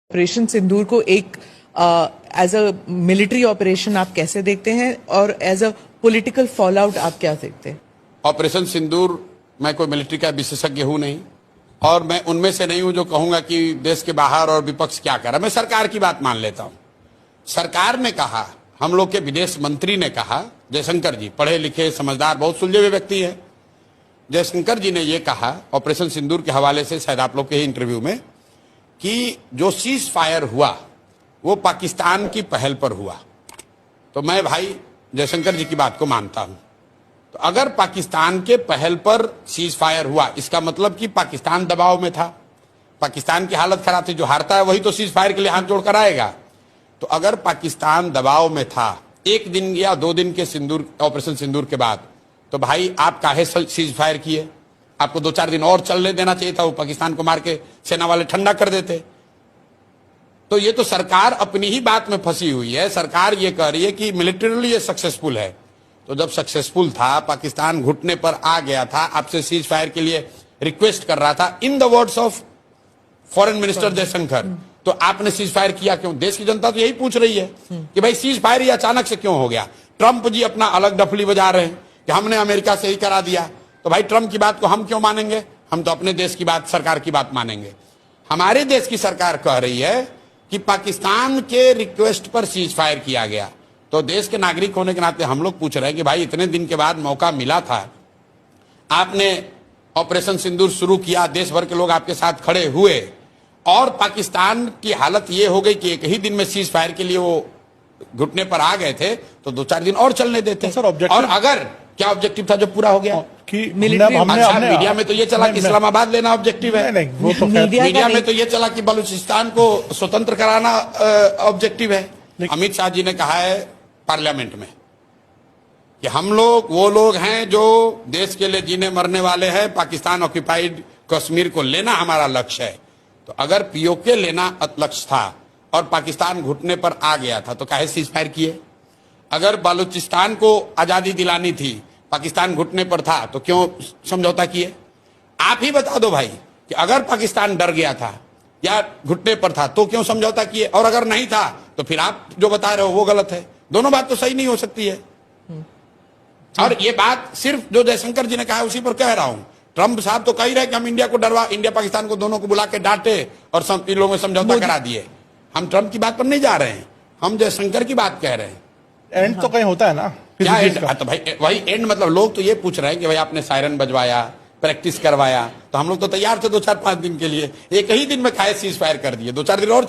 Operation सिंदूर को एक as a military operation आप कैसे देखते हैं और as a political fallout आप क्या देखते हैं? ऑपरेशन सिंदूर, मैं कोई मिलिट्री का विशेषज्ञ हूं नहीं और मैं उनमें से नहीं हूं जो कहूंगा कि देश के बाहर और विपक्ष क्या कर रहा है। मैं सरकार की बात मान लेता हूं। सरकार ने कहा, हम लोग के विदेश मंत्री ने कहा, जयशंकर जी पढ़े लिखे समझदार बहुत सुलझे हुए व्यक्ति है, जयशंकर जी ने यह कहा ऑपरेशन सिंदूर के हवाले से शायद आप लोग के ही इंटरव्यू में कि जो सीज फायर हुआ वो पाकिस्तान की पहल पर हुआ। तो मैं भाई जयशंकर जी की बात को मानता हूं। तो अगर पाकिस्तान के पहल पर सीज फायर हुआ, इसका मतलब कि पाकिस्तान दबाव में था, पाकिस्तान की हालत खराब थी। जो हारता है वही तो सीज फायर के लिए हाथ जोड़कर आएगा। तो अगर पाकिस्तान दबाव में था एक दिन या 2 दिन के सिंदूर ऑपरेशन सिंदूर के बाद, तो भाई आप काहे सीज फायर किए? आपको 2-4 दिन और चलने देना चाहिए था। वो पाकिस्तान को मार के सेना वाले ठंडा कर देते। तो ये तो सरकार अपनी ही बात में फंसी हुई है। सरकार ये कह रही है कि मिलिटरीली ये सक्सेसफुल है। तो जब सक्सेसफुल था, पाकिस्तान घुटने पर आ गया था, आपसे सीज फायर के लिए रिक्वेस्ट कर रहा था, in the words of foreign minister Jaishankar, तो आपने सीज फायर किया क्यों? देश की जनता तो यही पूछ रही है कि भाई सीज फायर ये अचानक से क्यों हो गया? ट्रंप जी अपना अलग डफली बजा रहे हैं कि हमने अमेरिका से ही करा दिया। तो भाई ट्रंप की बात को हम क्यों मानेंगे? हम तो अपने देश की बात, सरकार की बात मानेंगे। हमारे देश की सरकार कह रही है कि पाकिस्तान के रिक्वेस्ट पर सीज फायर किया गया। तो देश के नागरिक होने के नाते हम लोग पूछ रहे हैं कि भाई इतने दिन के बाद मौका मिला था, आपने ऑपरेशन सिंदूर शुरू किया, देश भर के लोग आपके साथ खड़े हुए और पाकिस्तान की हालत ये हो गई कि एक ही दिन में सीज फायर के लिए वो घुटने पर आ गए थे, तो 2-4 दिन और चलने देते। और अगर क्या ऑब्जेक्टिव था जो पूरा हो गया कि मीडिया में तो ये चला कि इस्लामाबाद लेना ऑब्जेक्टिव है, वो तो मीडिया में तो ये चला कि बलूचिस्तान को स्वतंत्र कराना ऑब्जेक्टिव है। अमित शाह जी ने कहा है पार्लियामेंट में कि हम लोग वो लोग हैं जो देश के लिए जीने मरने वाले हैं, पाकिस्तान ऑक्यूपाइड कश्मीर को लेना हमारा लक्ष्य है। तो अगर पीओके लेना लक्ष्य था और पाकिस्तान घुटने पर आ गया था, तो काहे सीज फायर किए? अगर बलूचिस्तान को आजादी दिलानी थी, पाकिस्तान घुटने पर था, तो क्यों समझौता किए? आप ही बता दो भाई कि अगर पाकिस्तान डर गया था या घुटने पर था तो क्यों समझौता किए? और अगर नहीं था तो फिर आप जो बता रहे हो वो गलत है। दोनों बात तो सही नहीं हो सकती है। और ये बात सिर्फ जो जयशंकर जी ने कहा उसी पर कह रहा हूं। ट्रंप साहब तो कह ही रहे कि हम इंडिया को डरवा, इंडिया पाकिस्तान को दोनों को बुला के डांटे और इन लोगों में समझौता करा दिए। हम ट्रंप की बात पर नहीं जा रहे हैं, हम जयशंकर की बात कह रहे हैं। एंड तो कहीं होता है ना, क्या एंड? तो भाई वही एंड, मतलब लोग तो ये पूछ रहे हैं कि भाई आपने सायरन बजवाया, प्रैक्टिस करवाया, तो हम लोग तो तैयार थे 2-4-5 दिन के लिए। एक ही दिन में खाए सीज फायर कर दिए, 2-4 दिन और